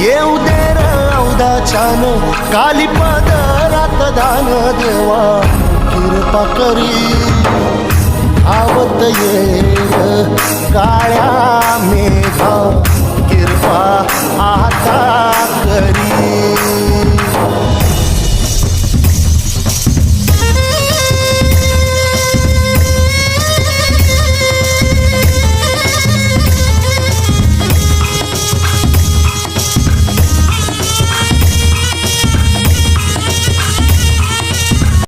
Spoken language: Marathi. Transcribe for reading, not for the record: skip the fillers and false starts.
येऊ दे र औदाच्यान काली पदरात दान देवा कृपा करी आवत येर काळ्या मेघा कृपा आता करी